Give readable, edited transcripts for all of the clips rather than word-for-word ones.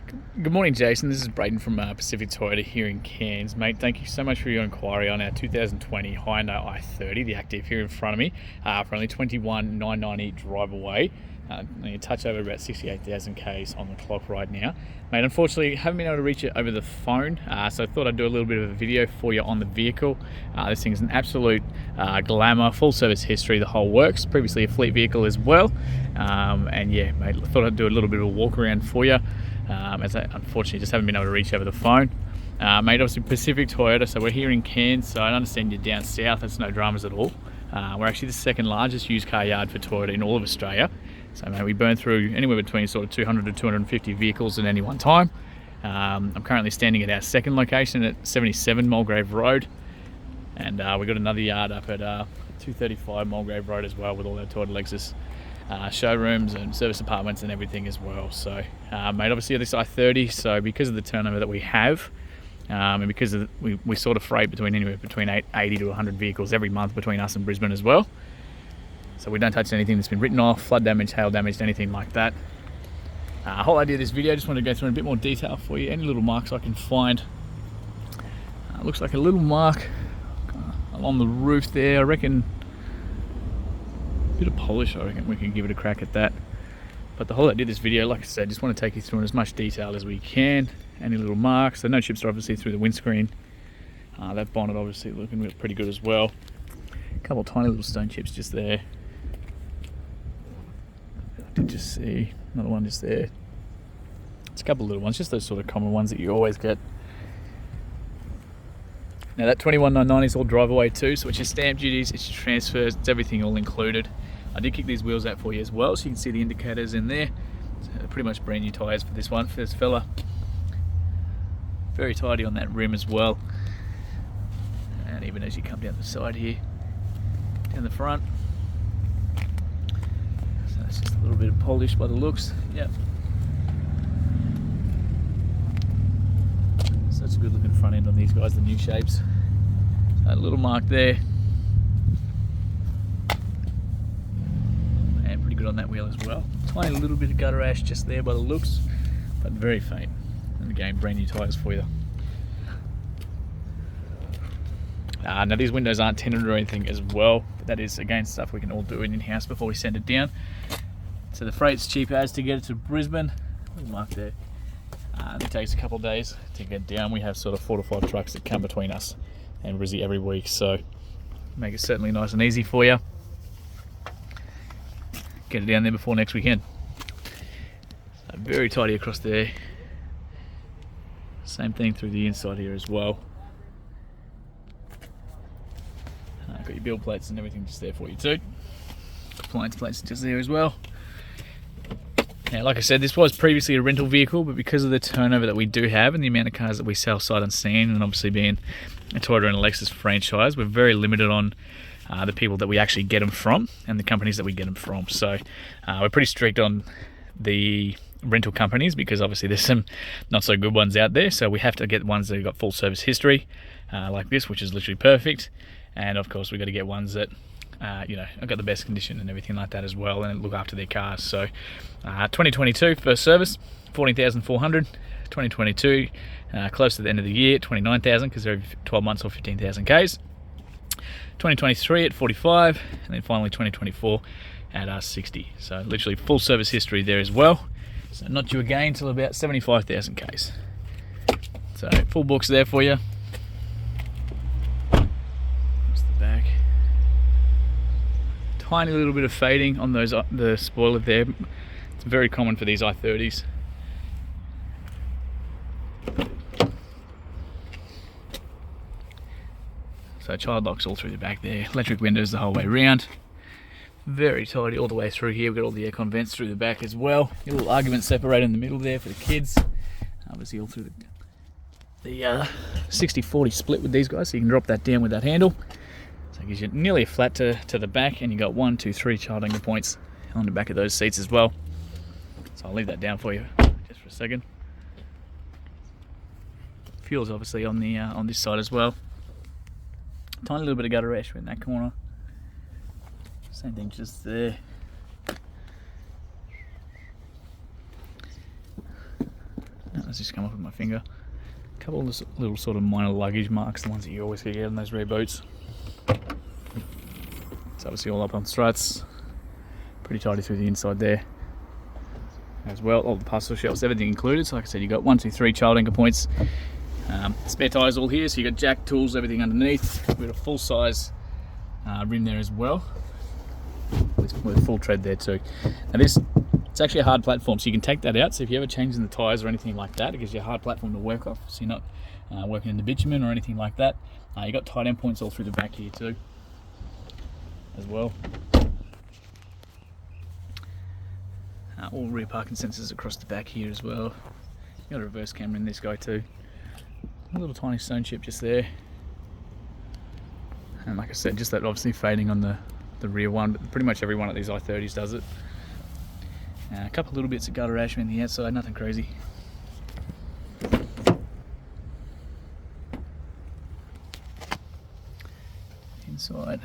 Good morning, Jason. This is Braden from Pacific Toyota here in Cairns. Mate, thank you so much for your inquiry on our 2020 Hyundai I30, the Active, here in front of me, for only $21,990 drive away. You touch over about 68,000 Ks on the clock right now. Mate, unfortunately, haven't been able to reach it over the phone, so I thought I'd do a little bit of a video for you on the vehicle. This thing's an absolute glamour, full service history, the whole works. Previously a fleet vehicle as well. And yeah, mate, I thought I'd do a little bit of a walk around for you. As I unfortunately just haven't been able to reach over the phone. Mate, obviously Pacific Toyota, so we're here in Cairns, so I understand you're down south. That's no dramas at all. We're actually the second largest used car yard for Toyota in all of Australia. So mate, we burn through anywhere between sort of 200 to 250 vehicles at any one time. I'm currently standing at our second location at 77 Mulgrave Road, and we've got another yard up at 235 Mulgrave Road as well, with all our Toyota Lexus showrooms and service apartments and everything as well. So mate, obviously this I30, so because of the turnover that we have, and because of we sort of freight anywhere between 80 to 100 vehicles every month between us and Brisbane as well, so we don't touch anything that's been written off, flood damage, hail damage, anything like that. Whole idea of this video, I just want to go through in a bit more detail for you. Any little marks I can find. Looks like a little mark along the roof there. I reckon bit of polish, I reckon we can give it a crack at that. But the whole idea of this video, like I said, just want to take you through in as much detail as we can. Any little marks, so no chips are obviously through the windscreen. That bonnet obviously looking pretty good as well. A couple of tiny little stone chips just there. I did just see another one just there. It's a couple of little ones, just those sort of common ones that you always get. Now that 21,990 is all drive away too, so it's your stamp duties, it's your transfers, it's everything all included. I did kick these wheels out for you as well, so you can see the indicators in there. So they're pretty much brand new tyres for this one, for this fella. Very tidy on that rim as well. And even as you come down the side here, down the front. So that's just a little bit of polish by the looks. Yep. Such a good looking front end on these guys, the new shapes. So a little mark there. And pretty good on that wheel as well. Tiny little bit of gutter ash just there by the looks, but very faint. And again, brand new tyres for you. Now these windows aren't tinted or anything as well, but that is again stuff we can all do in-house before we send it down. So the freight's cheap as to get it to Brisbane. Little mark there. It takes a couple of days to get down. We have sort of 4 to 5 trucks that come between us and Brizzy every week, so make it certainly nice and easy for you. Get it down there before next weekend. So very tidy across there. Same thing through the inside here as well. Got your build plates and everything just there for you too. Appliance plates just there as well. Now, like I said, this was previously a rental vehicle, but because of the turnover that we do have and the amount of cars that we sell sight unseen, and obviously being a Toyota and a Lexus franchise, we're very limited on the people that we actually get them from and the companies that we get them from. So we're pretty strict on the rental companies, because obviously there's some not so good ones out there. So we have to get ones that have got full service history, like this, which is literally perfect. And of course, we've got to get ones that you know, I've got the best condition and everything like that as well, and look after their cars. So 2022 first service, 14,400. 2022 close to the end of the year, 29,000, because they're every 12 months or 15,000 Ks. 2023 at 45, and then finally 2024 at 60. So literally full service history there as well. So not due again until about 75,000 Ks. So full books there for you. Tiny little bit of fading on those the spoiler there. It's very common for these I30s. So child locks all through the back there. Electric windows the whole way around. Very tidy all the way through here. We've got all the aircon vents through the back as well. A little argument separator in the middle there for the kids. Obviously all through the 60-40 split with these guys, so you can drop that down with that handle. So it gives you nearly a flat to the back, and you got 1, 2, 3 child anchor points on the back of those seats as well. So I'll leave that down for you just for a second. Fuel's obviously on the on this side as well. Tiny little bit of gutter ash in that corner. Same thing just there. That's just come off with my finger. A couple of little sort of minor luggage marks, the ones that you always get on those rear boots. It's obviously all up on struts. Pretty tidy through the inside there as well. All the parcel shelves, everything included. So like I said, you got 1, 2, 3 child anchor points. Spare tyres all here, so you got jack, tools, everything underneath. We've got a full size rim there as well, with full tread there too. Now it's actually a hard platform, so you can take that out. So if you ever change in the tyres or anything like that, it gives you a hard platform to work off, so you're not working in the bitumen or anything like that. You got tight end points all through the back here too as well. All rear parking sensors across the back here as well. You got a reverse camera in this guy too. A little tiny stone chip just there. And like I said, just that obviously fading on the rear one, but pretty much every one of these i30s does it. A couple little bits of gutter ash on the outside, nothing crazy. Inside,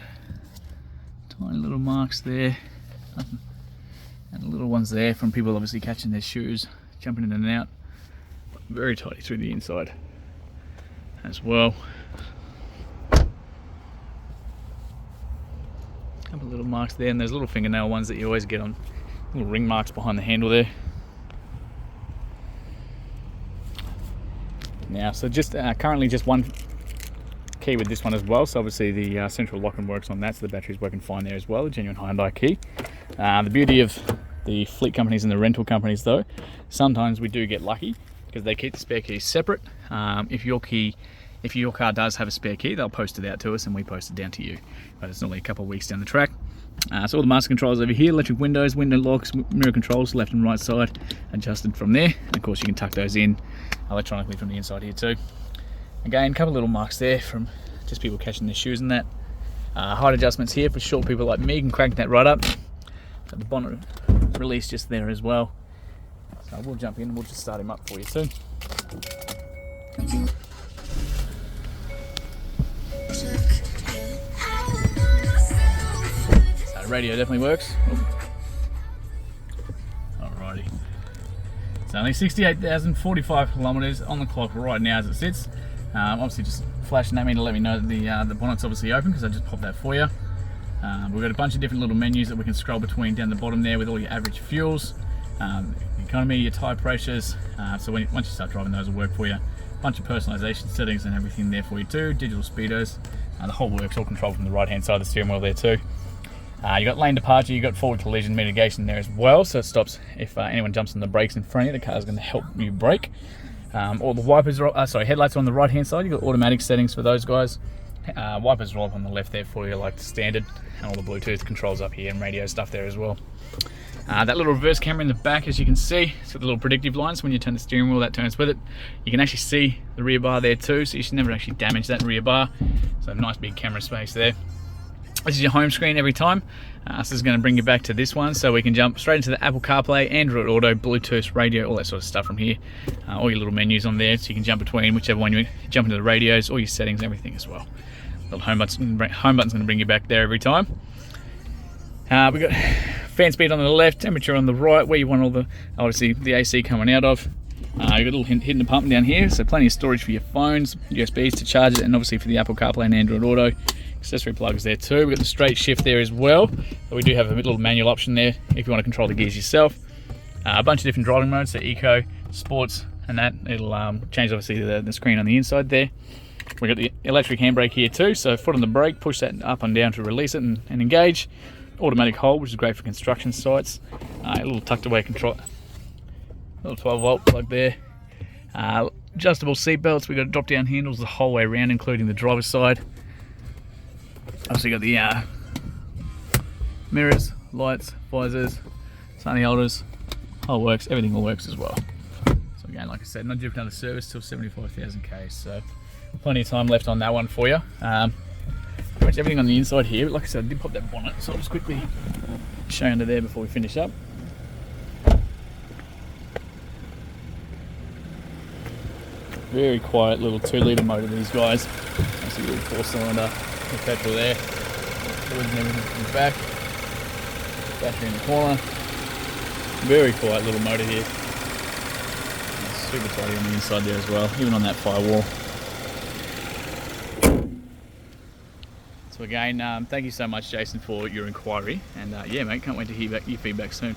tiny little marks there. Nothing. And the little ones there from people obviously catching their shoes, jumping in and out. Very tidy through the inside as well. A couple of little marks there, and those little fingernail ones that you always get on, little ring marks behind the handle there. Now, so just currently just one key with this one as well. So obviously the central locking works on that, so the battery's working fine there as well. A genuine Hyundai key. The beauty of the fleet companies and the rental companies though, sometimes we do get lucky because they keep the spare keys separate. If your car does have a spare key, they'll post it out to us and we post it down to you, but it's normally a couple of weeks down the track. So all the master controls over here, electric windows, window locks, mirror controls left and right side, adjusted from there, and of course you can tuck those in electronically from the inside here too. Again, a couple of little marks there from just people catching their shoes and that. Height adjustments here for short people like me, can crank that right up. Got the bonnet release just there as well. So we'll jump in and we'll just start him up for you soon. So radio definitely works. Alrighty. It's only 68,045 kilometers on the clock right now as it sits. Obviously just flashing at me to let me know that the bonnet's obviously open, because I just popped that for you. We've got a bunch of different little menus that we can scroll between down the bottom there with all your average fuels, economy, your tyre pressures. So once you start driving, those will work for you. A bunch of personalisation settings and everything there for you too. Digital speedos, the whole works all controlled from the right hand side of the steering wheel there too. You got lane departure, you got forward collision mitigation there as well, so it stops if anyone jumps on the brakes in front of you. The car's going to help you brake. All the wipers are, headlights are on the right hand side. You've got automatic settings for those guys. Wipers are all up on the left there for you, like the standard, and all the Bluetooth controls up here and radio stuff there as well. That little reverse camera in the back, as you can see, it's got the little predictive lines. When you turn the steering wheel, that turns with it. You can actually see the rear bar there too, so you should never actually damage that rear bar. So a nice big camera space there. This is your home screen every time. So this is going to bring you back to this one, so we can jump straight into the Apple CarPlay, Android Auto, Bluetooth, radio, all that sort of stuff from here. All your little menus on there, so you can jump between whichever one you jump into the radios, all your settings, everything as well. Little home button's going to bring you back there every time. We've got fan speed on the left, temperature on the right, where you want all the, obviously the AC coming out of. You've got a little hidden pump down here, so plenty of storage for your phones, USBs to charge it, and obviously for the Apple CarPlay and Android Auto. Accessory plugs there too. We've got the straight shift there as well, but we do have a little manual option there if you want to control the gears yourself. A bunch of different driving modes, so Eco, Sports, and that. It'll change obviously the screen on the inside there. We've got the electric handbrake here too, so foot on the brake, push that up and down to release it and engage. Automatic hold, which is great for construction sites. A little tucked away control, little 12 volt plug there. Adjustable seat belts. We've got drop down handles the whole way around, including the driver's side. Obviously got the mirrors, lights, visors, sunny holders, whole works, everything all works as well. So again, like I said, not due for another service till 75,000 k's, so plenty of time left on that one for you. Pretty much everything on the inside here, but like I said, I did pop that bonnet, so I'll just quickly show you under there before we finish up. Very quiet little 2-litre motor, these guys. Obviously a little 4-cylinder. The petrol there, fluids and everything in the back, battery in the corner. Very quiet little motor here. Let's super tidy on the inside there as well, even on that firewall. So again, thank you so much, Jason, for your inquiry, and yeah, mate, can't wait to hear your feedback soon.